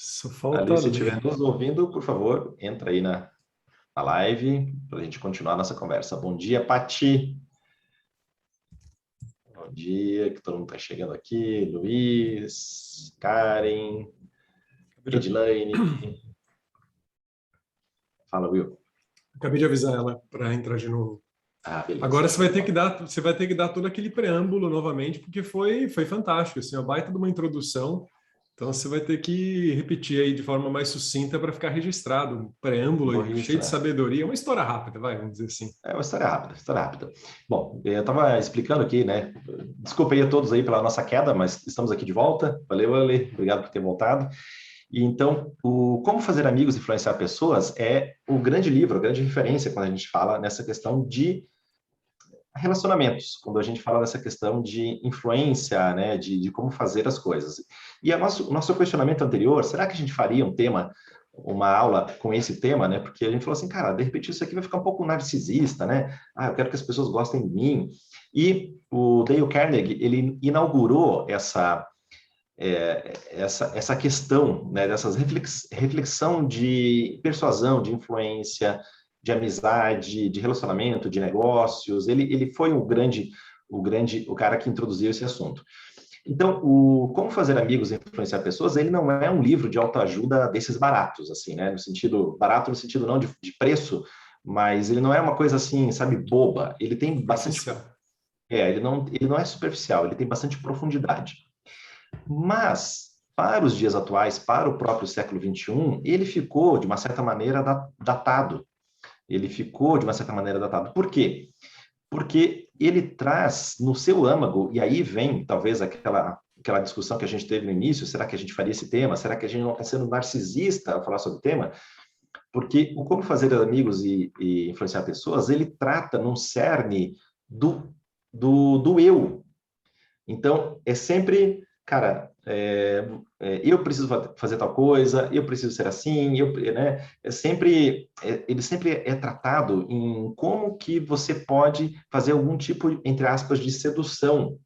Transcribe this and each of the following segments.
Só falta Ali, se ler. estiver nos ouvindo, por favor, entra aí na live para a gente continuar a nossa conversa. Bom dia, Pati. Bom dia, que todo mundo está chegando aqui. Luiz, Karen, Edilane. Fala, Will. Acabei de avisar ela para entrar de novo. Ah, beleza. Agora Show de bola. você vai ter que dar todo aquele preâmbulo novamente, porque foi fantástico, assim, uma baita de uma introdução. Então você vai ter que repetir aí de forma mais sucinta para ficar registrado, um preâmbulo Vou aí, cheio de registrar. sabedoria, uma história rápida, vai, vamos dizer assim. É uma história rápida, história rápida. Bom, eu estava explicando aqui, né? Desculpa aí a todos aí pela nossa queda, mas estamos aqui de volta. Valeu, Ale. Obrigado por ter voltado. E então, o Como Fazer Amigos e Influenciar Pessoas é o grande livro, a grande referência quando a gente fala nessa questão de relacionamentos, quando a gente fala dessa questão de influência, né, de como fazer as coisas. E o nosso questionamento anterior, será que a gente faria um tema, uma aula com esse tema, né? Porque a gente falou assim, cara, de repente isso aqui vai ficar um pouco narcisista, né? Ah, eu quero que as pessoas gostem de mim. E o Dale Carnegie, ele inaugurou essa questão, né, dessas reflexão de persuasão, de influência, de amizade, de relacionamento, de negócios. Ele foi o cara que introduziu esse assunto. Então, o Como Fazer Amigos e Influenciar Pessoas, ele não é um livro de autoajuda desses baratos, assim, né? No sentido, barato no sentido não de preço, mas ele não é uma coisa assim, sabe, boba. Ele tem bastante... Superficial. ele não é superficial, ele tem bastante profundidade. Mas, para os dias atuais, para o próprio século XXI, ele ficou, de uma certa maneira, datado. Ele ficou, de uma certa maneira, datado. Por quê? Porque ele traz no seu âmago, e aí vem, talvez, aquela discussão que a gente teve no início, será que a gente faria esse tema? Será que a gente não está sendo narcisista ao falar sobre o tema? Porque o Como Fazer Amigos e Influenciar Pessoas, ele trata num cerne do eu. Então, é sempre, cara, eu preciso fazer tal coisa, eu preciso ser assim, né? Ele sempre é tratado em como que você pode fazer algum tipo, entre aspas, de sedução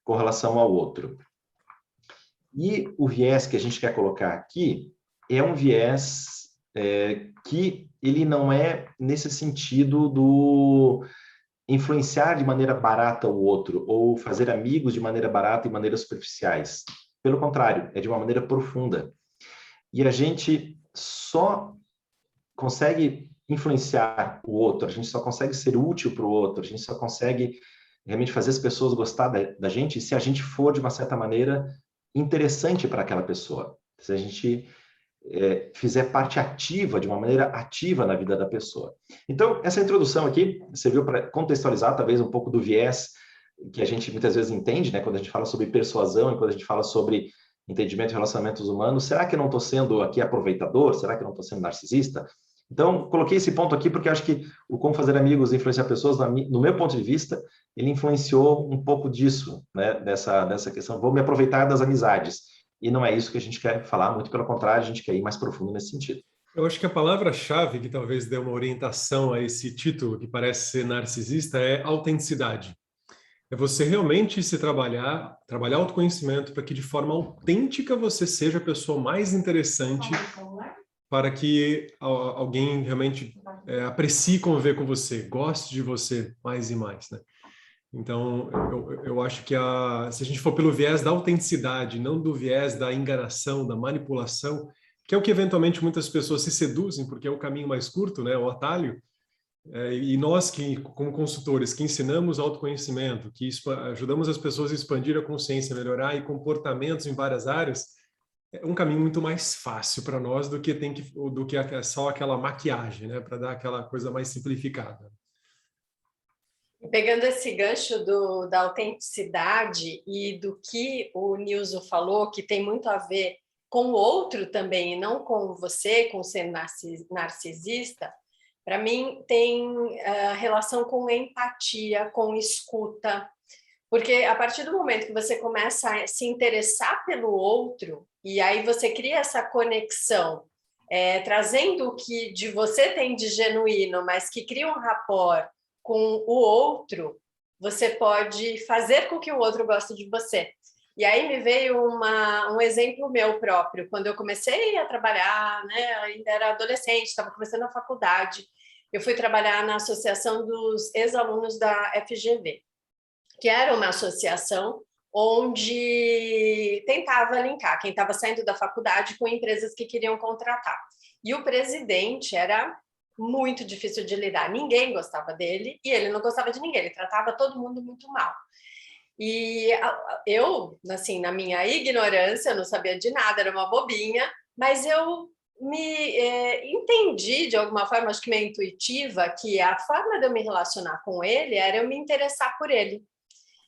com relação ao outro. E o viés que a gente quer colocar aqui é um viés que ele não é nesse sentido do influenciar de maneira barata o outro ou fazer amigos de maneira barata e maneiras superficiais. Pelo contrário, é de uma maneira profunda. E a gente só consegue influenciar o outro, a gente só consegue ser útil para o outro, a gente só consegue realmente fazer as pessoas gostar da gente se a gente for, de uma certa maneira, interessante para aquela pessoa. Se a gente fizer parte ativa, de uma maneira ativa na vida da pessoa. Então, essa introdução aqui serviu para contextualizar, talvez, um pouco do viés que a gente muitas vezes entende, né, quando a gente fala sobre persuasão e quando a gente fala sobre entendimento de relacionamentos humanos. Será que eu não estou sendo aqui aproveitador? Será que eu não estou sendo narcisista? Então, coloquei esse ponto aqui porque acho que o Como Fazer Amigos e Influenciar Pessoas, no meu ponto de vista, ele influenciou um pouco disso, né, dessa questão. Vou me aproveitar das amizades. E não é isso que a gente quer falar, muito pelo contrário, a gente quer ir mais profundo nesse sentido. Eu acho que a palavra-chave que talvez dê uma orientação a esse título, que parece ser narcisista, é autenticidade. É você realmente se trabalhar autoconhecimento para que de forma autêntica você seja a pessoa mais interessante para que alguém realmente aprecie conviver com você, goste de você mais e mais, né? Então, eu acho que se a gente for pelo viés da autenticidade, não do viés da enganação, da manipulação, que é o que eventualmente muitas pessoas se seduzem, porque é o caminho mais curto, né, o atalho, e nós que, como consultores, que ensinamos autoconhecimento, que ajudamos as pessoas a expandir a consciência, melhorar e comportamentos em várias áreas, é um caminho muito mais fácil para nós do que só aquela maquiagem, né, para dar aquela coisa mais simplificada. Pegando esse gancho da autenticidade e do que o Nilson falou, que tem muito a ver com o outro também, e não com você, com ser narcisista, para mim tem relação com empatia, com escuta, porque a partir do momento que você começa a se interessar pelo outro, e aí você cria essa conexão, trazendo o que de você tem de genuíno, mas que cria um rapport com o outro, você pode fazer com que o outro goste de você. E aí me veio um exemplo meu próprio. Quando eu comecei a trabalhar, né, ainda era adolescente, estava começando a faculdade, eu fui trabalhar na Associação dos Ex-Alunos da FGV, que era uma associação onde tentava linkar quem estava saindo da faculdade com empresas que queriam contratar. E o presidente era muito difícil de lidar, ninguém gostava dele e ele não gostava de ninguém, ele tratava todo mundo muito mal. E eu, assim, na minha ignorância, eu não sabia de nada, era uma bobinha, mas eu entendi de alguma forma, acho que meio intuitiva, que a forma de eu me relacionar com ele era eu me interessar por ele.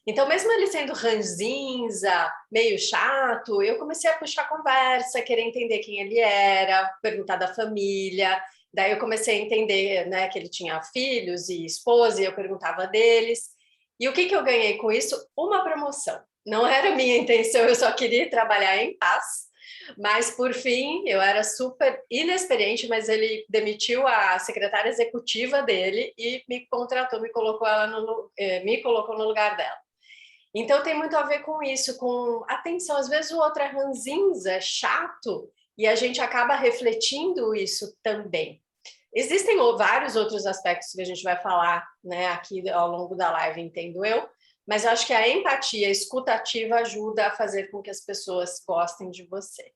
Então, mesmo ele sendo ranzinza, meio chato, eu comecei a puxar conversa, querer entender quem ele era, perguntar da família. Daí eu comecei a entender, né, que ele tinha filhos e esposa, e eu perguntava deles. E o que eu ganhei com isso? Uma promoção. Não era minha intenção, eu só queria trabalhar em paz. Mas, por fim, eu era super inexperiente, mas ele demitiu a secretária executiva dele e me contratou, me colocou no lugar dela. Então, tem muito a ver com isso, com atenção. Às vezes o outro é ranzinza, é chato, e a gente acaba refletindo isso também. Existem vários outros aspectos que a gente vai falar, né, aqui ao longo da live, entendo eu, mas eu acho que a empatia, a escuta ativa ajuda a fazer com que as pessoas gostem de você.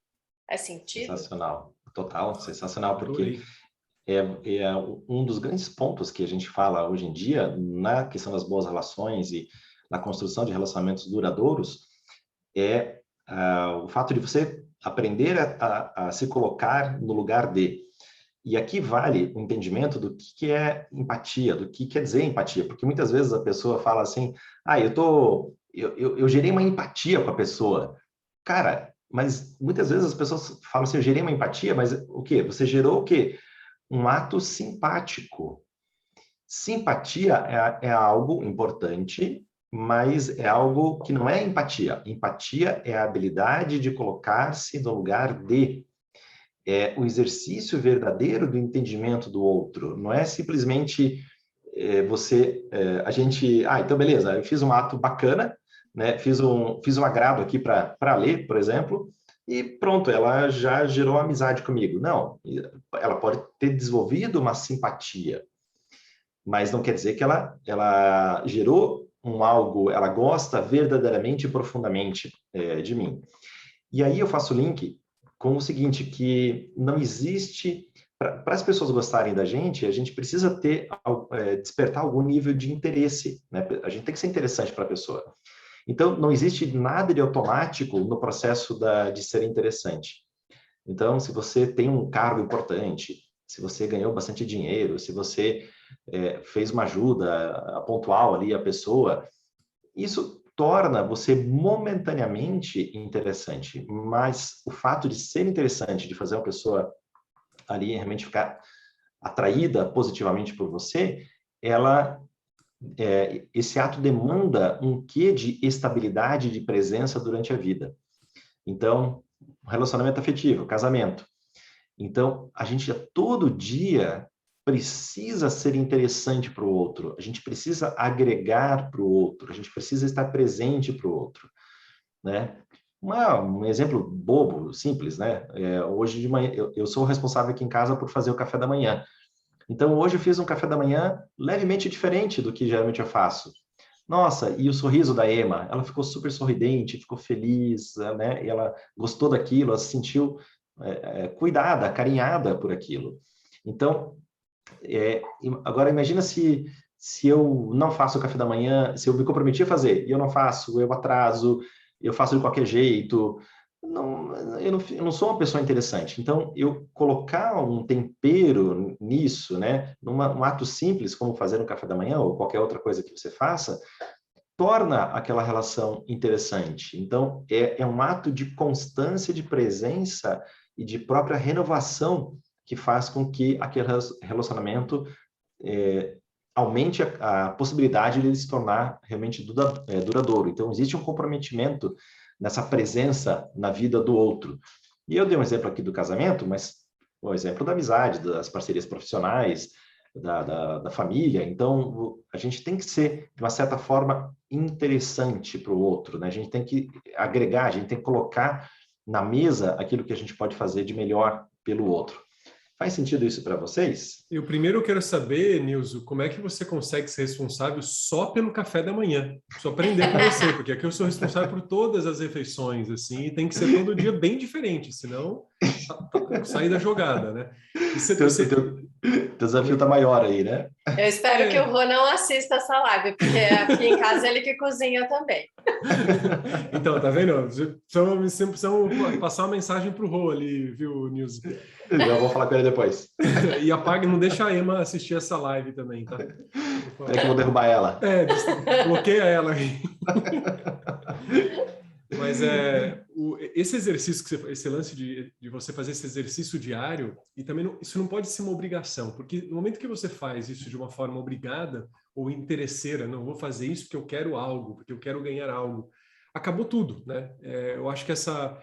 É sentido? Sensacional, total, sensacional, porque é um dos grandes pontos que a gente fala hoje em dia na questão das boas relações e na construção de relacionamentos duradouros é o fato de você aprender a se colocar no lugar de. E aqui vale o entendimento do que é empatia, do que quer dizer empatia, porque muitas vezes a pessoa fala assim, eu gerei uma empatia com a pessoa. Cara, mas muitas vezes as pessoas falam assim, eu gerei uma empatia, mas o quê? Você gerou o quê? Um ato simpático. Simpatia é algo importante, mas é algo que não é empatia. Empatia é a habilidade de colocar-se no lugar de. É o exercício verdadeiro do entendimento do outro. Não é simplesmente então beleza, eu fiz um ato bacana, né? Fiz um agrado aqui para ler, por exemplo, e pronto, ela já gerou amizade comigo. Não, ela pode ter desenvolvido uma simpatia, mas não quer dizer que ela gerou algo, ela gosta verdadeiramente e profundamente de mim. E aí eu faço o link com o seguinte, que não existe... Para as pessoas gostarem da gente, a gente precisa despertar algum nível de interesse, né? A gente tem que ser interessante para a pessoa. Então, não existe nada de automático no processo de ser interessante. Então, se você tem um cargo importante, se você ganhou bastante dinheiro, se você fez uma ajuda pontual ali à pessoa, isso torna você momentaneamente interessante, mas o fato de ser interessante, de fazer uma pessoa ali realmente ficar atraída positivamente por você, esse ato demanda um quê de estabilidade de presença durante a vida. Então, relacionamento afetivo, casamento. Então, a gente todo dia precisa ser interessante para o outro, a gente precisa agregar para o outro, a gente precisa estar presente para o outro, né? Um exemplo bobo, simples, né? Hoje de manhã, eu sou responsável aqui em casa por fazer o café da manhã. Então, hoje eu fiz um café da manhã levemente diferente do que geralmente eu faço. Nossa, e o sorriso da Emma, ela ficou super sorridente, ficou feliz, né? E ela gostou daquilo, ela se sentiu cuidada, acarinhada por aquilo. Então, agora imagina se eu não faço o café da manhã, se eu me comprometi a fazer e eu não faço, eu atraso, eu faço de qualquer jeito, eu não sou uma pessoa interessante. Então, eu colocar um tempero nisso, né, um ato simples como fazer um café da manhã ou qualquer outra coisa que você faça, torna aquela relação interessante. Então, é um ato de constância de presença e de própria renovação que faz com que aquele relacionamento aumente a possibilidade de ele se tornar realmente duradouro. Então, existe um comprometimento nessa presença na vida do outro. E eu dei um exemplo aqui do casamento, mas o exemplo da amizade, das parcerias profissionais, da família. Então, a gente tem que ser, de uma certa forma, interessante para o outro, né? A gente tem que agregar, a gente tem que colocar na mesa aquilo que a gente pode fazer de melhor pelo outro. Faz sentido isso para vocês? E o primeiro eu quero saber, Nilson, como é que você consegue ser responsável só pelo café da manhã? Preciso aprender com você, porque aqui eu sou responsável por todas as refeições, assim, e tem que ser todo dia bem diferente, senão sair da jogada, né? E Teu desafio está maior aí, né? Eu espero que o Rô não assista essa live, porque aqui em casa ele que cozinha também. Então, tá vendo? Precisamos passar uma mensagem para o Rô ali, viu, Nilson? Já vou falar com ele depois. E apague, não deixa a Emma assistir essa live também, tá? Peraí que eu vou derrubar ela. Bloqueia ela aí. Mas esse exercício, esse lance de você fazer esse exercício diário, e também isso não pode ser uma obrigação, porque no momento que você faz isso de uma forma obrigada ou interesseira, não vou fazer isso porque eu quero algo, porque eu quero ganhar algo, acabou tudo, né? Eu acho que essa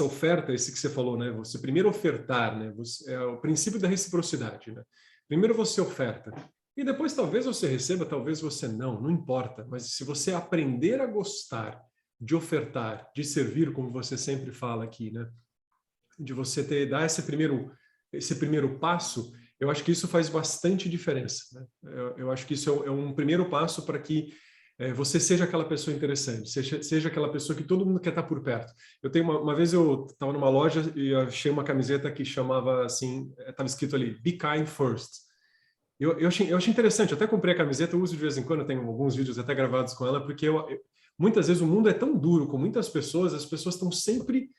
oferta, esse que você falou, né? Você primeiro ofertar, né? É o princípio da reciprocidade, né? Primeiro você oferta, e depois talvez você receba, talvez você não importa, mas se você aprender a gostar de ofertar, de servir, como você sempre fala aqui, né? De você dar esse primeiro passo, eu acho que isso faz bastante diferença, né? Eu acho que isso é um primeiro passo para que você seja aquela pessoa interessante, seja aquela pessoa que todo mundo quer estar por perto. Eu tenho uma vez eu estava numa loja e achei uma camiseta que chamava assim, estava escrito ali, Be Kind First. Eu achei interessante, eu até comprei a camiseta, eu uso de vez em quando, eu tenho alguns vídeos até gravados com ela, porque muitas vezes o mundo é tão duro com muitas pessoas, as pessoas estão sempre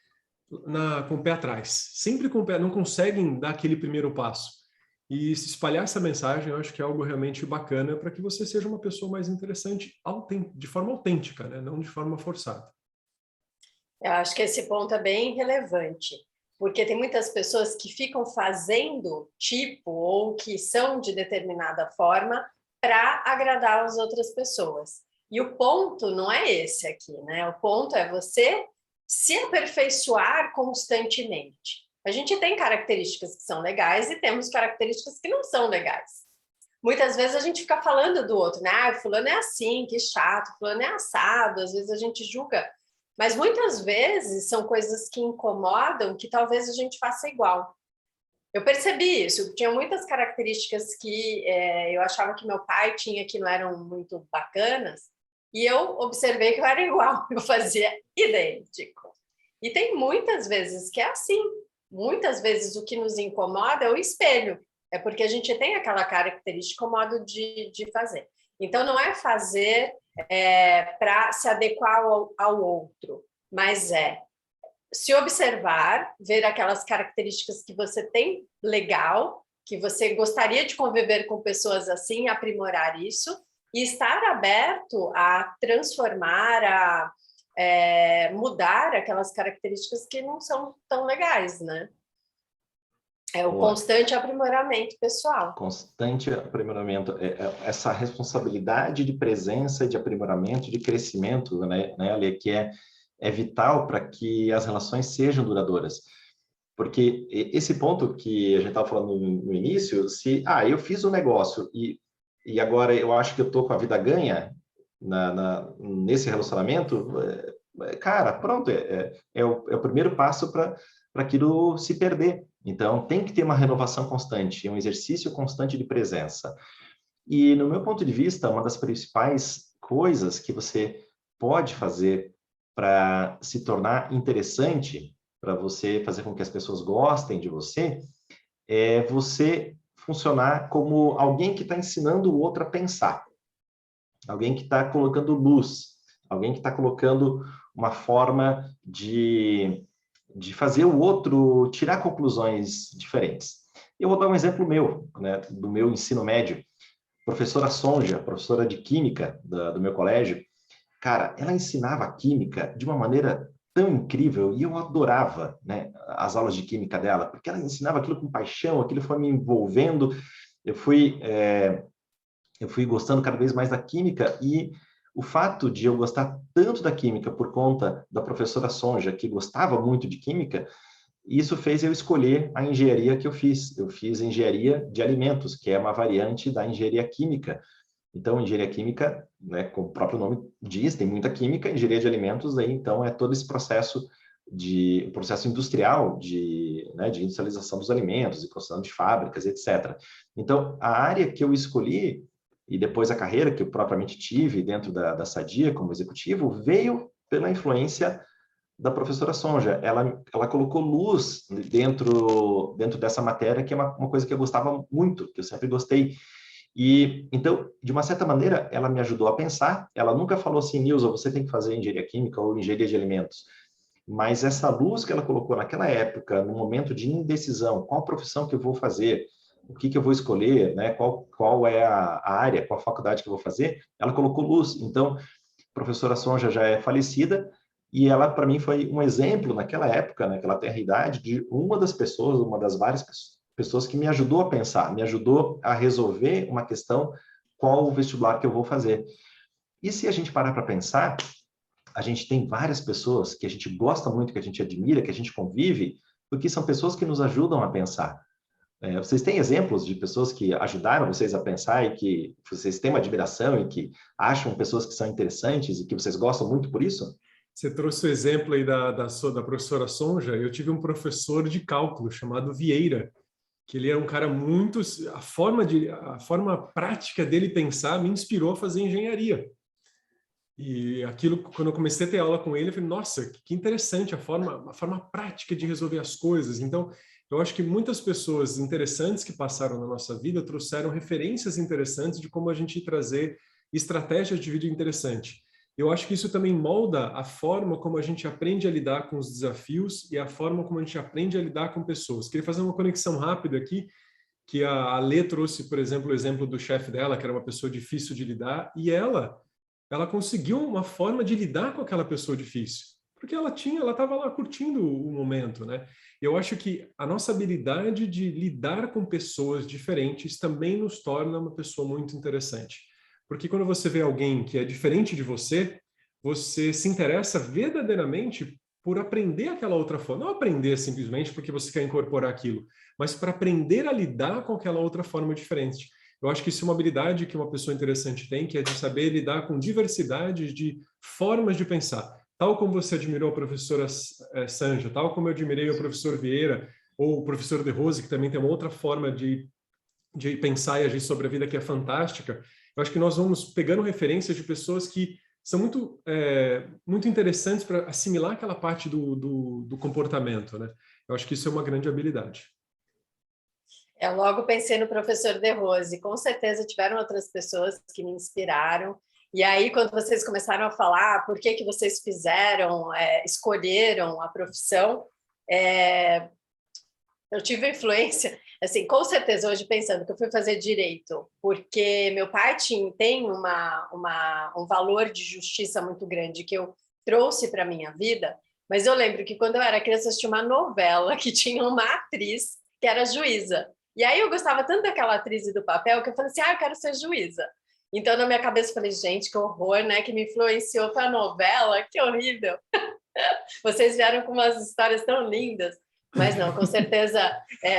com o pé atrás, sempre com o pé, não conseguem dar aquele primeiro passo. E se espalhar essa mensagem, eu acho que é algo realmente bacana para que você seja uma pessoa mais interessante de forma autêntica, né? Não de forma forçada. Eu acho que esse ponto é bem relevante, porque tem muitas pessoas que ficam fazendo tipo ou que são de determinada forma para agradar as outras pessoas. E o ponto não é esse aqui, né? O ponto é você se aperfeiçoar constantemente. A gente tem características que são legais e temos características que não são legais. Muitas vezes a gente fica falando do outro, né? Ah, fulano é assim, que chato, fulano é assado, às vezes a gente julga. Mas muitas vezes são coisas que incomodam que talvez a gente faça igual. Eu percebi isso, tinha muitas características que eu achava que meu pai tinha que não eram muito bacanas, e eu observei que eu era igual, eu fazia idêntico. E tem muitas vezes que é assim, muitas vezes o que nos incomoda é o espelho, é porque a gente tem aquela característica, o modo de fazer. Então, não é fazer para se adequar ao outro, mas se observar, ver aquelas características que você tem legal, que você gostaria de conviver com pessoas assim, aprimorar isso, e estar aberto a transformar, a mudar aquelas características que não são tão legais, né? É o Boa. constante aprimoramento pessoal. Constante aprimoramento. Essa responsabilidade de presença, de aprimoramento, de crescimento, né, Ale, que é vital para que as relações sejam duradouras. Porque esse ponto que a gente estava falando no início, eu fiz um negócio e agora eu acho que eu estou com a vida ganha nesse relacionamento, cara, pronto, é o primeiro passo para aquilo se perder. Então, tem que ter uma renovação constante, um exercício constante de presença. E, no meu ponto de vista, uma das principais coisas que você pode fazer para se tornar interessante, para você fazer com que as pessoas gostem de você, é você funcionar como alguém que está ensinando o outro a pensar. Alguém que está colocando luz, alguém que está colocando uma forma de fazer o outro tirar conclusões diferentes. Eu vou dar um exemplo meu, né, do meu ensino médio. Professora Sonja, professora de química do meu colégio, cara, ela ensinava química de uma maneira tão incrível e eu adorava, né, as aulas de química dela, porque ela ensinava aquilo com paixão, aquilo foi me envolvendo, eu fui gostando cada vez mais da química e o fato de eu gostar tanto da química por conta da professora Sonja, que gostava muito de química, Isso fez eu escolher a engenharia que eu fiz. Eu fiz engenharia de alimentos, que é uma variante da engenharia química. Então, engenharia química, né, como o próprio nome diz, tem muita química. Engenharia de alimentos, aí, então, é todo esse processo industrial né, de industrialização dos alimentos e construção de fábricas, etc. Então, a área que eu escolhi, e depois a carreira que eu propriamente tive dentro da Sadia como executivo, veio pela influência da professora Sonja. Ela colocou luz dentro dessa matéria, que é uma coisa que eu gostava muito, que eu sempre gostei. E, então, de uma certa maneira, ela me ajudou a pensar. Ela nunca falou assim, Nilson, você tem que fazer engenharia química ou engenharia de alimentos. Mas essa luz que ela colocou naquela época, no momento de indecisão, qual profissão que eu vou fazer, o que eu vou escolher, né? Qual é a área, qual a faculdade que eu vou fazer, ela colocou luz. Então, a professora Sonja já é falecida, e ela, para mim, foi um exemplo naquela época, naquela tenra idade, de uma das pessoas, uma das várias pessoas que me ajudou a pensar, me ajudou a resolver uma questão, qual o vestibular que eu vou fazer. E se a gente parar para pensar, a gente tem várias pessoas que a gente gosta muito, que a gente admira, que a gente convive, porque são pessoas que nos ajudam a pensar. Vocês têm exemplos de pessoas que ajudaram vocês a pensar e que vocês têm uma admiração e que acham pessoas que são interessantes e que vocês gostam muito por isso? Você trouxe o exemplo aí da professora Sonja. Eu tive um professor de cálculo chamado Vieira, que ele era um cara muito... A forma prática dele pensar me inspirou a fazer engenharia. E aquilo, quando eu comecei a ter aula com ele, eu falei, nossa, que interessante a forma prática de resolver as coisas. Então, eu acho que muitas pessoas interessantes que passaram na nossa vida trouxeram referências interessantes de como a gente trazer estratégias de vida interessante. Eu acho que isso também molda a forma como a gente aprende a lidar com os desafios e a forma como a gente aprende a lidar com pessoas. Queria fazer uma conexão rápida aqui, que a Lê trouxe, por exemplo, o exemplo do chefe dela, que era uma pessoa difícil de lidar, e ela conseguiu uma forma de lidar com aquela pessoa difícil, porque ela estava lá curtindo o momento, né? Eu acho que a nossa habilidade de lidar com pessoas diferentes também nos torna uma pessoa muito interessante. Porque quando você vê alguém que é diferente de você, você se interessa verdadeiramente por aprender aquela outra forma. Não aprender simplesmente porque você quer incorporar aquilo, mas para aprender a lidar com aquela outra forma diferente. Eu acho que isso é uma habilidade que uma pessoa interessante tem, que é de saber lidar com diversidade de formas de pensar. Tal como você admirou a professora Sanja, tal como eu admirei o professor Vieira, ou o professor De Rose, que também tem uma outra forma de pensar e agir sobre a vida que é fantástica. Eu acho que nós vamos pegando referências de pessoas que são muito interessantes para assimilar aquela parte do comportamento, né? Eu acho que isso é uma grande habilidade. Eu logo pensei no professor De Rose. Com certeza tiveram outras pessoas que me inspiraram. E aí, quando vocês começaram a falar por que vocês escolheram a profissão, eu tive influência, assim, com certeza, hoje pensando que eu fui fazer direito, porque meu pai tem um valor de justiça muito grande que eu trouxe para a minha vida, mas eu lembro que quando eu era criança, eu assisti uma novela que tinha uma atriz que era juíza. E aí eu gostava tanto daquela atriz e do papel que eu falei assim, eu quero ser juíza. Então, na minha cabeça, eu falei, gente, que horror, né? Que me influenciou para a novela, que horrível. Vocês vieram com umas histórias tão lindas. Mas não, com certeza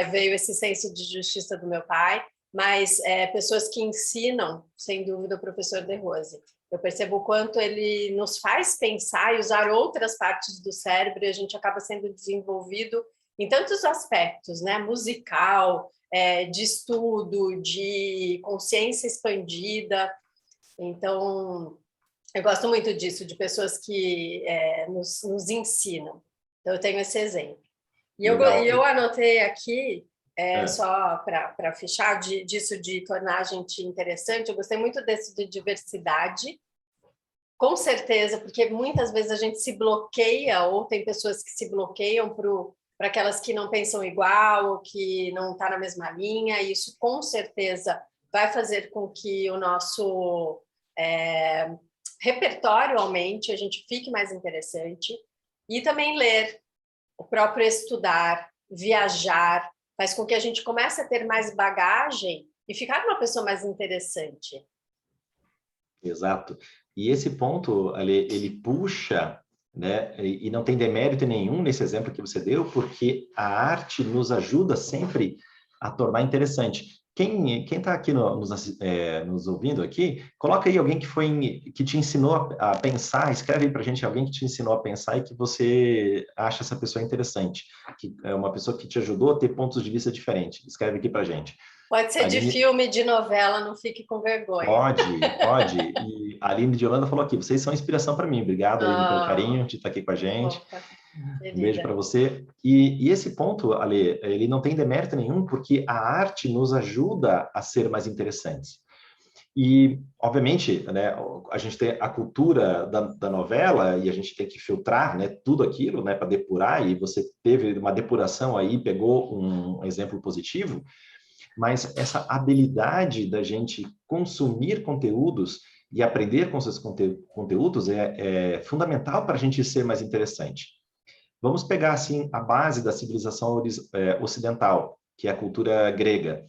veio esse senso de justiça do meu pai, mas pessoas que ensinam, sem dúvida, o professor De Rose. Eu percebo o quanto ele nos faz pensar e usar outras partes do cérebro e a gente acaba sendo desenvolvido em tantos aspectos, né? Musical, de estudo, de consciência expandida. Então, eu gosto muito disso, de pessoas que nos ensinam. Então, eu tenho esse exemplo. E eu anotei aqui, só para fechar, disso de tornar a gente interessante, eu gostei muito desse de diversidade, com certeza, porque muitas vezes a gente se bloqueia, ou tem pessoas que se bloqueiam para aquelas que não pensam igual, ou que não estão na mesma linha, e isso com certeza vai fazer com que o nosso repertório aumente, a gente fique mais interessante, e também ler, o próprio estudar, viajar, faz com que a gente comece a ter mais bagagem e ficar uma pessoa mais interessante. Exato. E esse ponto, ele puxa né? E não tem demérito nenhum nesse exemplo que você deu, porque a arte nos ajuda sempre a tornar interessante. Quem está aqui nos ouvindo aqui, coloca aí alguém que te ensinou a pensar, escreve aí para a gente alguém que te ensinou a pensar e que você acha essa pessoa interessante, que é uma pessoa que te ajudou a ter pontos de vista diferentes. Escreve aqui para a gente. Pode ser de filme, de novela, não fique com vergonha. Pode. E a Aline de Holanda falou aqui, vocês são inspiração para mim. Obrigado, Aline, pelo carinho de estar aqui com a gente. Opa, Um beijo para você. E esse ponto, Ale, ele não tem demérito nenhum, porque a arte nos ajuda a ser mais interessantes. E, obviamente, né, a gente tem a cultura da novela e a gente tem que filtrar, né, tudo aquilo, né, para depurar, e você teve uma depuração aí, pegou um exemplo positivo, mas essa habilidade da gente consumir conteúdos e aprender com esses conteúdos é fundamental para a gente ser mais interessante. Vamos pegar, assim, a base da civilização ocidental, que é a cultura grega.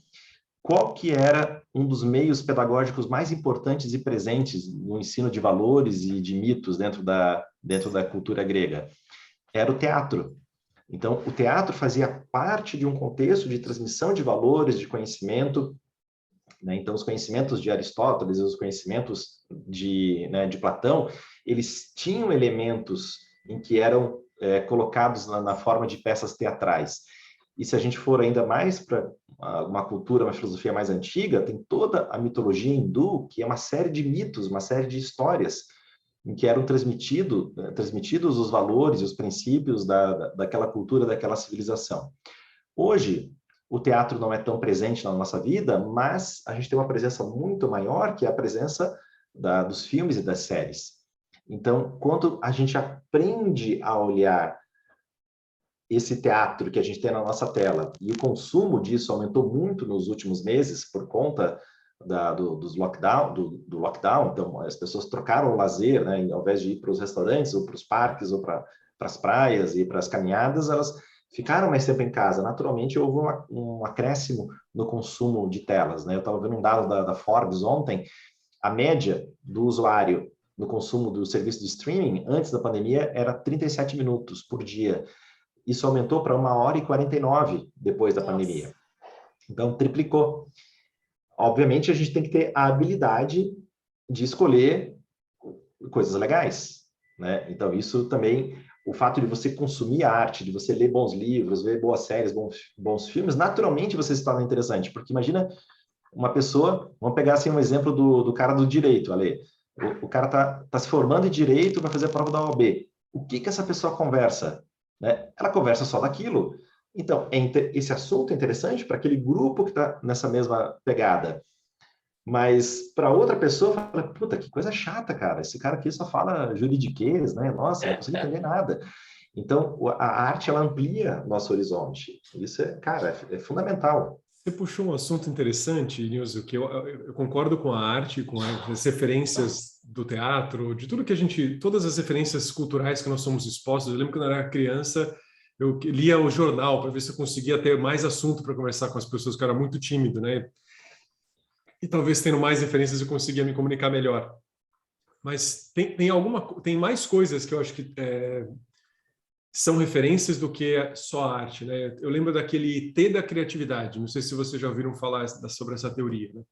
Qual que era um dos meios pedagógicos mais importantes e presentes no ensino de valores e de mitos dentro da cultura grega? Era o teatro. Então, o teatro fazia parte de um contexto de transmissão de valores, de conhecimento, né? Então, os conhecimentos de Aristóteles, os conhecimentos de Platão, eles tinham elementos em que eram colocados na forma de peças teatrais. E se a gente for ainda mais para uma cultura, uma filosofia mais antiga, tem toda a mitologia hindu, que é uma série de mitos, uma série de histórias, em que eram transmitidos os valores e os princípios daquela cultura, daquela civilização. Hoje, o teatro não é tão presente na nossa vida, mas a gente tem uma presença muito maior, que é a presença dos filmes e das séries. Então, quando a gente aprende a olhar esse teatro que a gente tem na nossa tela, e o consumo disso aumentou muito nos últimos meses por conta do lockdown, então as pessoas trocaram o lazer, né, ao invés de ir para os restaurantes, ou para os parques, ou para as praias e para as caminhadas, elas ficaram mais tempo em casa. Naturalmente, houve um acréscimo no consumo de telas, né? Eu estava vendo um dado da Forbes ontem, a média do usuário no consumo do serviço de streaming antes da pandemia era 37 minutos por dia. Isso aumentou para 1h49 depois da pandemia. Então, triplicou. Obviamente, a gente tem que ter a habilidade de escolher coisas legais, né? Então, isso também, o fato de você consumir arte, de você ler bons livros, ver boas séries, bons filmes, naturalmente você se torna interessante, porque imagina uma pessoa, vamos pegar assim um exemplo do cara do direito, Ale. O cara tá se formando em direito, vai fazer a prova da OAB. O que essa pessoa conversa? Né? Ela conversa só daquilo. Então, esse assunto é interessante para aquele grupo que está nessa mesma pegada. Mas para outra pessoa, fala, puta, que coisa chata, cara. Esse cara aqui só fala juridiquês, né? Nossa, não consigo entender nada. Então, a arte, ela amplia nosso horizonte. Isso é fundamental. Você puxou um assunto interessante, Nilson, que eu concordo com a arte, com as referências do teatro, de tudo que todas as referências culturais que nós somos expostos. Eu lembro que quando eu era criança, eu lia o jornal para ver se eu conseguia ter mais assunto para conversar com as pessoas, que eu era muito tímido, né? E talvez tendo mais referências eu conseguia me comunicar melhor. Mas tem mais coisas que eu acho que são referências do que só a arte, né? Eu lembro daquele T da criatividade. Não sei se vocês já ouviram falar sobre essa teoria, né?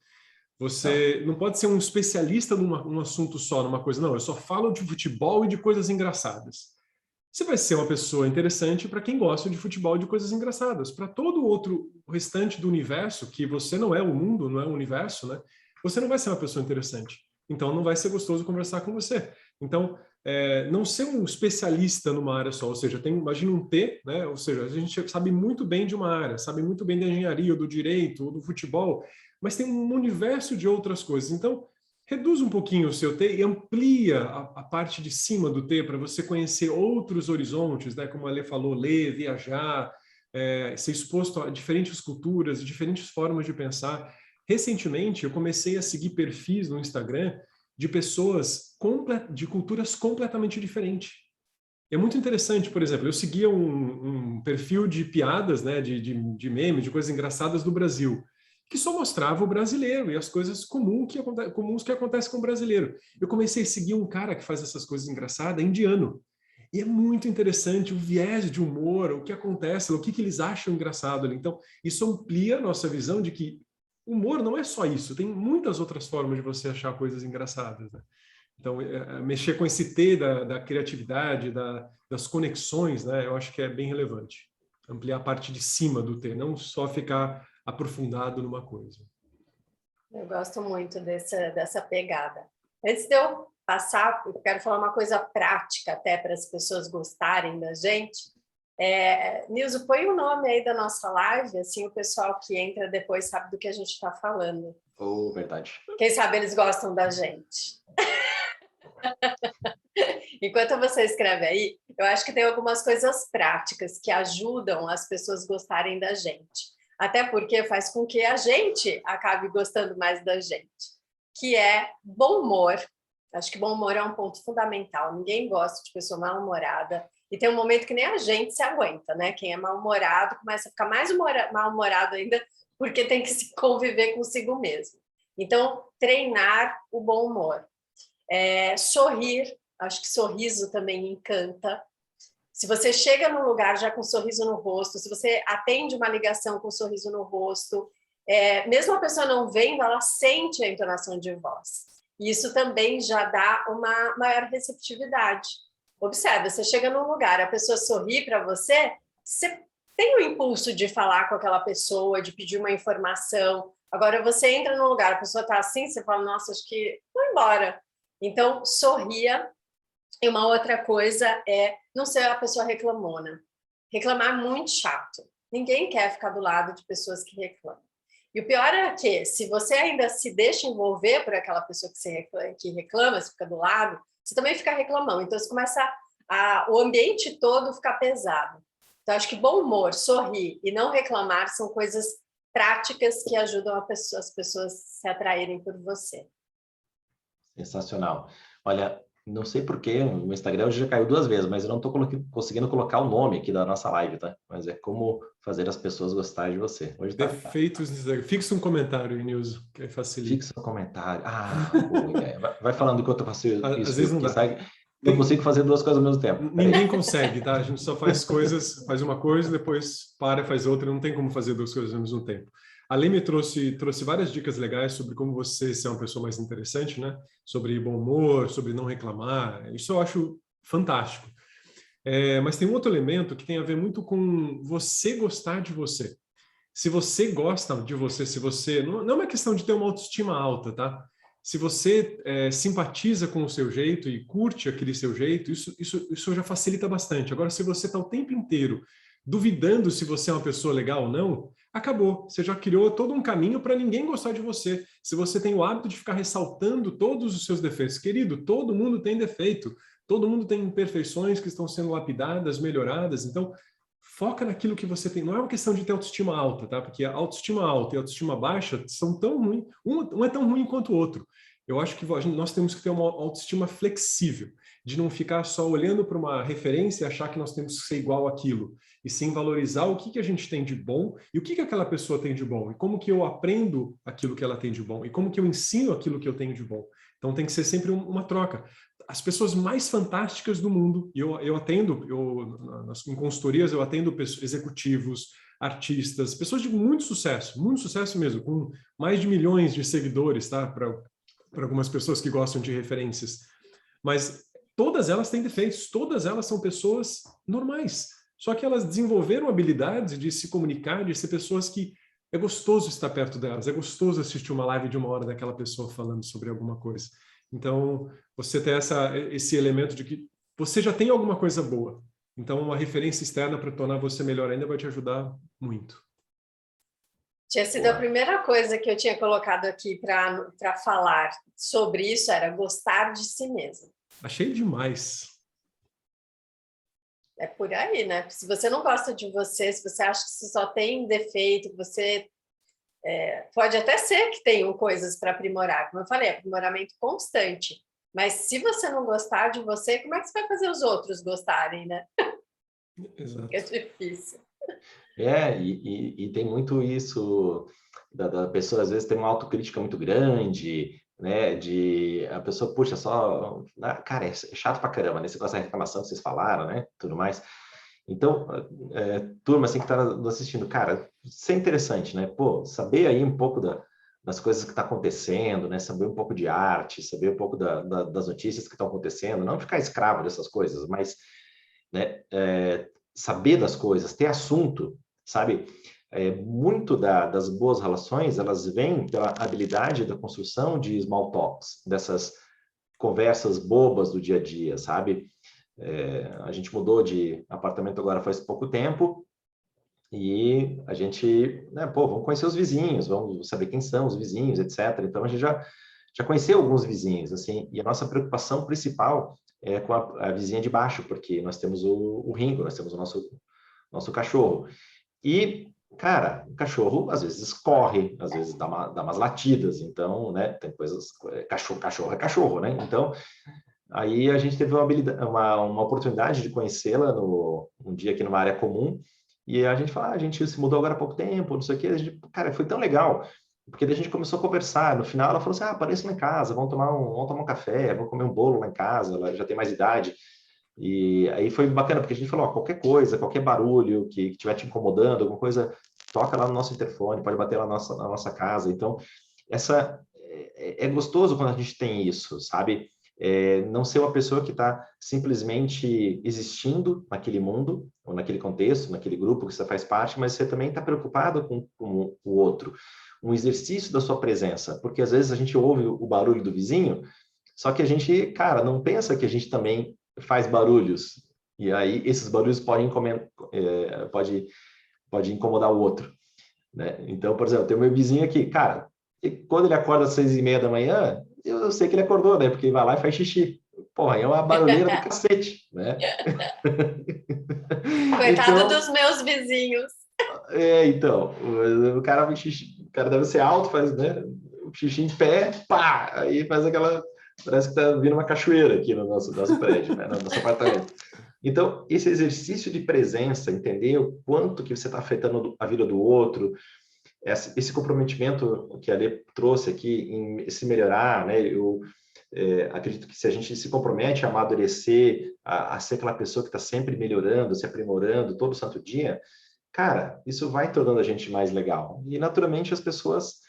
Você não pode ser um especialista num assunto só, numa coisa. Não, eu só falo de futebol e de coisas engraçadas. Você vai ser uma pessoa interessante para quem gosta de futebol e de coisas engraçadas. Para todo o restante do universo, que você não é o mundo, não é o universo, né? Você não vai ser uma pessoa interessante. Então, não vai ser gostoso conversar com você. Então, não ser um especialista numa área só, ou seja, imagina um T, né? Ou seja, a gente sabe muito bem de uma área, sabe muito bem da engenharia, ou do direito, ou do futebol, mas tem um universo de outras coisas. Então, reduz um pouquinho o seu T e amplia a parte de cima do T para você conhecer outros horizontes, né? Como a Lê falou, ler, viajar, ser exposto a diferentes culturas, diferentes formas de pensar. Recentemente, eu comecei a seguir perfis no Instagram de pessoas de culturas completamente diferentes. É muito interessante, por exemplo, eu seguia um perfil de piadas, né, de memes, de coisas engraçadas do Brasil, que só mostrava o brasileiro e as coisas comuns que acontecem com o brasileiro. Eu comecei a seguir um cara que faz essas coisas engraçadas, indiano. E é muito interessante o viés de humor, o que acontece, o que eles acham engraçado ali. Então, isso amplia a nossa visão de que humor não é só isso, tem muitas outras formas de você achar coisas engraçadas, né? Então, mexer com esse T da criatividade, das conexões, né, eu acho que é bem relevante. Ampliar a parte de cima do T, não só ficar aprofundado numa coisa. Eu gosto muito dessa pegada. Antes de eu passar, eu quero falar uma coisa prática até para as pessoas gostarem da gente. Nilson, põe o nome aí da nossa live, assim o pessoal que entra depois sabe do que a gente está falando. Oh, verdade. Quem sabe eles gostam da gente. Enquanto você escreve aí, eu acho que tem algumas coisas práticas que ajudam as pessoas gostarem da gente. Até porque faz com que a gente acabe gostando mais da gente. Que é bom humor. Acho que bom humor é um ponto fundamental. Ninguém gosta de pessoa mal-humorada. E tem um momento que nem a gente se aguenta, né? Quem é mal-humorado começa a ficar mais mal-humorado ainda porque tem que se conviver consigo mesmo. Então, treinar o bom humor. Sorrir. Acho que sorriso também encanta. Se você chega num lugar já com um sorriso no rosto, se você atende uma ligação com um sorriso no rosto, mesmo a pessoa não vendo, ela sente a entonação de voz. E isso também já dá uma maior receptividade. Observe, você chega num lugar, a pessoa sorri para você, você tem o impulso de falar com aquela pessoa, de pedir uma informação. Agora, você entra num lugar, a pessoa está assim, você fala, nossa, acho que vou embora. Então, sorria. E uma outra coisa é não ser a pessoa reclamona. Reclamar é muito chato. Ninguém quer ficar do lado de pessoas que reclamam. E o pior é que, se você ainda se deixa envolver por aquela pessoa que reclama, você fica do lado, você também fica reclamando. Então, você começa o ambiente todo ficar pesado. Então, acho que bom humor, sorrir e não reclamar são coisas práticas que ajudam as pessoas se atraírem por você. Sensacional. Olha, não sei porquê, o Instagram já caiu 2 vezes, mas eu não estou conseguindo colocar o nome aqui da nossa live, tá? Mas é como fazer as pessoas gostarem de você. Hoje tá. Defeitos, fixa um comentário, Nilson, que aí facilita. Fixa um comentário. Boa ideia. Vai falando enquanto eu faço isso. Às vezes não dá. Eu consigo fazer 2 coisas ao mesmo tempo. Ninguém consegue, tá? A gente só faz coisas, faz uma coisa, depois para e faz outra, não tem como fazer 2 coisas ao mesmo tempo. A Lê me trouxe várias dicas legais sobre como você ser uma pessoa mais interessante, né? Sobre bom humor, sobre não reclamar. Isso eu acho fantástico. Mas tem um outro elemento que tem a ver muito com você gostar de você. Se você gosta de você, se você... Não é uma questão de ter uma autoestima alta, tá? Se você simpatiza com o seu jeito e curte aquele seu jeito, isso já facilita bastante. Agora, se você está o tempo inteiro duvidando se você é uma pessoa legal ou não, acabou. Você já criou todo um caminho para ninguém gostar de você. Se você tem o hábito de ficar ressaltando todos os seus defeitos, querido, todo mundo tem defeito. Todo mundo tem imperfeições que estão sendo lapidadas, melhoradas. Então, foca naquilo que você tem. Não é uma questão de ter autoestima alta, tá? Porque a autoestima alta e a autoestima baixa são tão ruins. Um é tão ruim quanto o outro. Eu acho que nós temos que ter uma autoestima flexível, de não ficar só olhando para uma referência e achar que nós temos que ser igual àquilo, e sim valorizar o que a gente tem de bom e o que aquela pessoa tem de bom, e como que eu aprendo aquilo que ela tem de bom, e como que eu ensino aquilo que eu tenho de bom. Então tem que ser sempre uma troca. As pessoas mais fantásticas do mundo, e eu atendo, em consultorias eu atendo executivos, artistas, pessoas de muito sucesso mesmo, com mais de milhões de seguidores, tá? Para algumas pessoas que gostam de referências. Mas todas elas têm defeitos, todas elas são pessoas normais. Só que elas desenvolveram habilidades de se comunicar, de ser pessoas que é gostoso estar perto delas, é gostoso assistir uma live de 1 hora daquela pessoa falando sobre alguma coisa. Então, você tem esse elemento de que você já tem alguma coisa boa. Então, uma referência externa para tornar você melhor ainda vai te ajudar muito. Tinha sido a primeira coisa que eu tinha colocado aqui para falar sobre isso, era gostar de si mesmo. Achei demais. É por aí, né? Se você não gosta de você, se você acha que você só tem defeito, que você... pode até ser que tenham coisas para aprimorar. Como eu falei, aprimoramento constante. Mas se você não gostar de você, como é que você vai fazer os outros gostarem, né? Exato. É difícil. E tem muito isso da pessoa, às vezes, ter uma autocrítica muito grande, né? De a pessoa, puxa, só... Cara, é chato pra caramba, né? Esse negócio da reclamação que vocês falaram, né? Tudo mais. Então, turma assim que está assistindo, cara, isso é interessante, né? Pô, saber aí um pouco das coisas que está acontecendo, né? Saber um pouco de arte, saber um pouco das notícias que estão acontecendo, não ficar escravo dessas coisas, mas, né, saber das coisas, ter assunto, sabe? Muito das boas relações, elas vêm pela habilidade da construção de small talks, dessas conversas bobas do dia a dia, sabe? A gente mudou de apartamento agora faz pouco tempo e a gente, né, pô, vamos conhecer os vizinhos, vamos saber quem são os vizinhos, etc. Então a gente já conheceu alguns vizinhos, assim, e a nossa preocupação principal é com a vizinha de baixo, porque nós temos o Ringo, nós temos o nosso cachorro. E, cara, o cachorro às vezes corre, às vezes dá umas latidas, então, né, tem coisas, cachorro é cachorro, né? Então, aí a gente teve uma oportunidade de conhecê-la um dia aqui numa área comum, e a gente fala, a gente se mudou agora há pouco tempo, não sei o quê, cara, foi tão legal, porque daí a gente começou a conversar, no final ela falou assim, apareça lá em casa, vamos tomar um café, vamos comer um bolo lá em casa, ela já tem mais idade, e aí foi bacana, porque a gente falou, ó, qualquer coisa, qualquer barulho que estiver te incomodando, alguma coisa, toca lá no nosso interfone, pode bater lá na nossa casa, então, é gostoso quando a gente tem isso, sabe? Não ser uma pessoa que está simplesmente existindo naquele mundo, ou naquele contexto, naquele grupo que você faz parte, mas você também está preocupado com o outro. Um exercício da sua presença, porque às vezes a gente ouve o barulho do vizinho, só que a gente, cara, não pensa que a gente também faz barulhos, e aí esses barulhos pode incomodar o outro, né? Então, por exemplo, tem o meu vizinho aqui, cara, quando ele acorda às 6:30 da manhã, eu sei que ele acordou, né? Porque ele vai lá e faz xixi. Porra, é uma barulheira do cacete, né? Coitado Então, dos meus vizinhos. então, o cara faz xixi, o cara deve ser alto, faz, né, o xixi em pé, pá, aí faz aquela, parece que tá vindo uma cachoeira aqui no nosso prédio, né, no nosso apartamento. Então, esse exercício de presença, entender o quanto que você está afetando a vida do outro, esse comprometimento que a Lê trouxe aqui em se melhorar, né? Eu acredito que se a gente se compromete a amadurecer, a ser aquela pessoa que está sempre melhorando, se aprimorando todo santo dia, cara, isso vai tornando a gente mais legal. E naturalmente as pessoas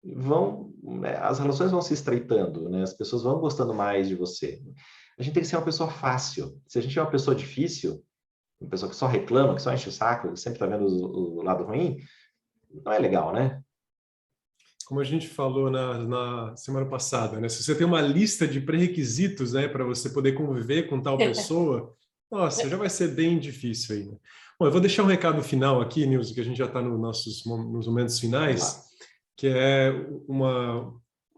vão, né, as relações vão se estreitando, né? As pessoas vão gostando mais de você. A gente tem que ser uma pessoa fácil. Se a gente é uma pessoa difícil, uma pessoa que só reclama, que só enche o saco, que sempre está vendo o lado ruim, não é legal, né? Como a gente falou na semana passada, né? Se você tem uma lista de pré-requisitos, né, para você poder conviver com tal pessoa, nossa, já vai ser bem difícil aí, né? Bom, eu vou deixar um recado final aqui, Nilson, que a gente já está nos momentos finais, que é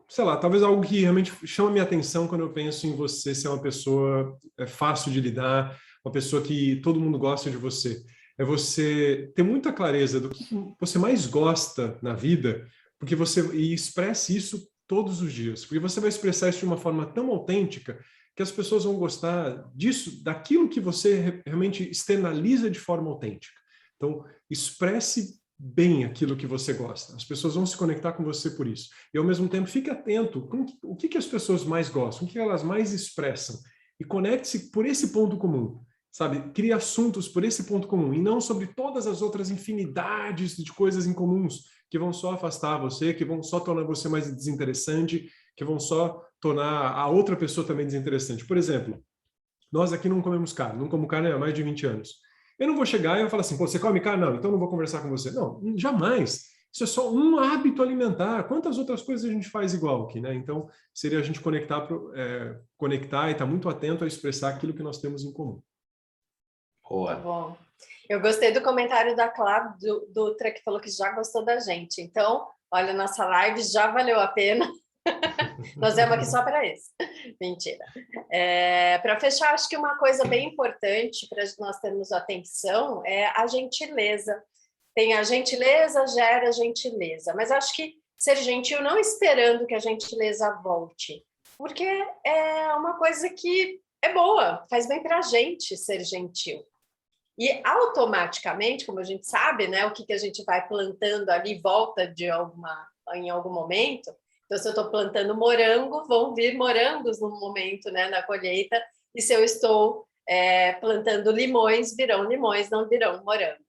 sei lá, talvez algo que realmente chama a minha atenção quando eu penso em você ser uma pessoa fácil de lidar, uma pessoa que todo mundo gosta de você. É você ter muita clareza do que você mais gosta na vida, porque e expresse isso todos os dias, porque você vai expressar isso de uma forma tão autêntica que as pessoas vão gostar disso, daquilo que você realmente externaliza de forma autêntica. Então, expresse bem aquilo que você gosta. As pessoas vão se conectar com você por isso. E, ao mesmo tempo, fique atento com o que as pessoas mais gostam, o que elas mais expressam. E conecte-se por esse ponto comum, sabe? Crie assuntos por esse ponto comum e não sobre todas as outras infinidades de coisas incomuns que vão só afastar você, que vão só tornar você mais desinteressante, que vão só tornar a outra pessoa também desinteressante. Por exemplo, nós aqui não comemos carne, não como carne há mais de 20 anos. Eu não vou chegar e eu vou falar assim, pô, você come carne? Não, então não vou conversar com você. Não, jamais. Isso é só um hábito alimentar. Quantas outras coisas a gente faz igual aqui, né? Então, seria a gente conectar e estar muito atento a expressar aquilo que nós temos em comum. Tá bom. Eu gostei do comentário da Clara Dutra, que falou que já gostou da gente. Então, olha, nossa live já valeu a pena. Nós viemos aqui só para isso. Mentira. Para fechar, acho que uma coisa bem importante para nós termos atenção é a gentileza. Tem a gentileza, gera gentileza. Mas acho que ser gentil não esperando que a gentileza volte. Porque é uma coisa que é boa, faz bem para a gente ser gentil. E automaticamente, como a gente sabe, né, o que a gente vai plantando ali volta em algum momento. Então, se eu estou plantando morango, vão vir morangos no momento, né, na colheita. E se eu estou plantando limões, virão limões, não virão morangos.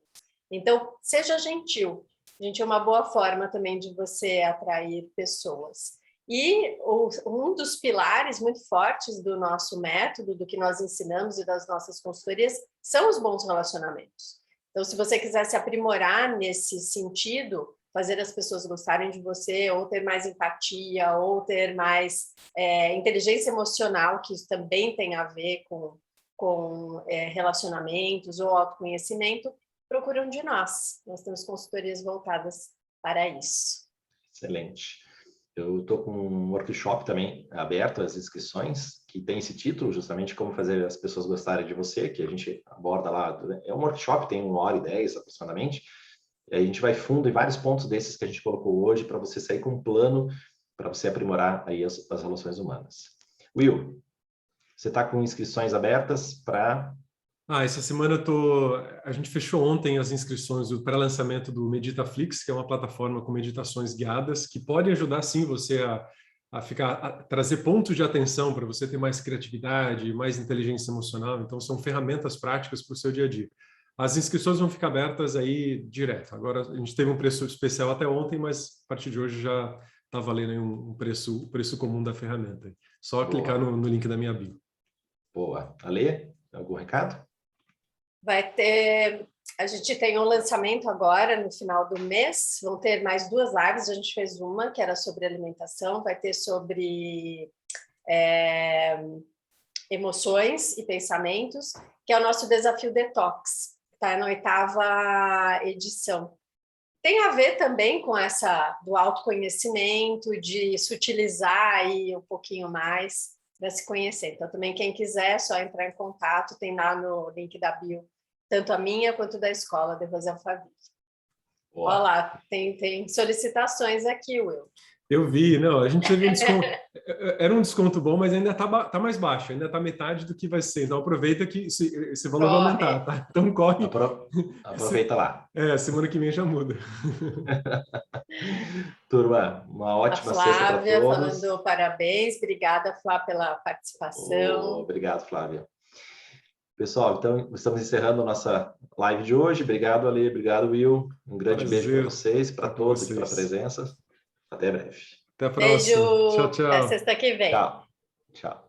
Então, seja gentil. Gente, é uma boa forma também de você atrair pessoas. E um dos pilares muito fortes do nosso método, do que nós ensinamos e das nossas consultorias, são os bons relacionamentos. Então, se você quiser se aprimorar nesse sentido, fazer as pessoas gostarem de você, ou ter mais empatia, ou ter mais inteligência emocional, que isso também tem a ver com relacionamentos ou autoconhecimento, procure um de nós. Nós temos consultorias voltadas para isso. Excelente. Eu estou com um workshop também aberto às inscrições, que tem esse título, justamente como fazer as pessoas gostarem de você, que a gente aborda lá. É um workshop, tem 1h10 aproximadamente, e a gente vai fundo em vários pontos desses que a gente colocou hoje, para você sair com um plano, para você aprimorar aí as relações humanas. Will, você está com inscrições abertas para... Essa semana a gente fechou ontem as inscrições do pré-lançamento do Meditaflix, que é uma plataforma com meditações guiadas, que pode ajudar sim você a trazer pontos de atenção para você ter mais criatividade, mais inteligência emocional. Então, são ferramentas práticas para o seu dia a dia. As inscrições vão ficar abertas aí direto. Agora, a gente teve um preço especial até ontem, mas a partir de hoje já está valendo aí o preço comum da ferramenta. Só clicar no link da minha bio. Boa. Ale, algum recado? A gente tem um lançamento agora no final do mês, vão ter mais 2 lives, a gente fez uma que era sobre alimentação, vai ter sobre emoções e pensamentos, que é o nosso desafio detox, está na 8ª edição. Tem a ver também com essa do autoconhecimento, de se utilizar aí um pouquinho mais, para se conhecer. Então, também quem quiser, é só entrar em contato, tem lá no link da bio, tanto a minha quanto da escola de Rosel Faville. Olha lá, tem solicitações aqui, Will. Eu vi, não, a gente teve um desconto, era um desconto bom, mas ainda tá mais baixo, ainda tá metade do que vai ser. Então aproveita que esse valor vai aumentar, tá? Então corre. Aproveita lá. Semana que vem já muda. Turma, uma ótima sexta para todos. A Flávia falando parabéns, obrigada, Flávia, pela participação. Obrigado, Flávia. Pessoal, então estamos encerrando a nossa live de hoje. Obrigado, Ale, obrigado, Will. Um grande beijo para vocês, para todos aqui pela presença. Até breve. Até a próxima. Beijo. Tchau, tchau. Até sexta que vem. Tchau. Tchau.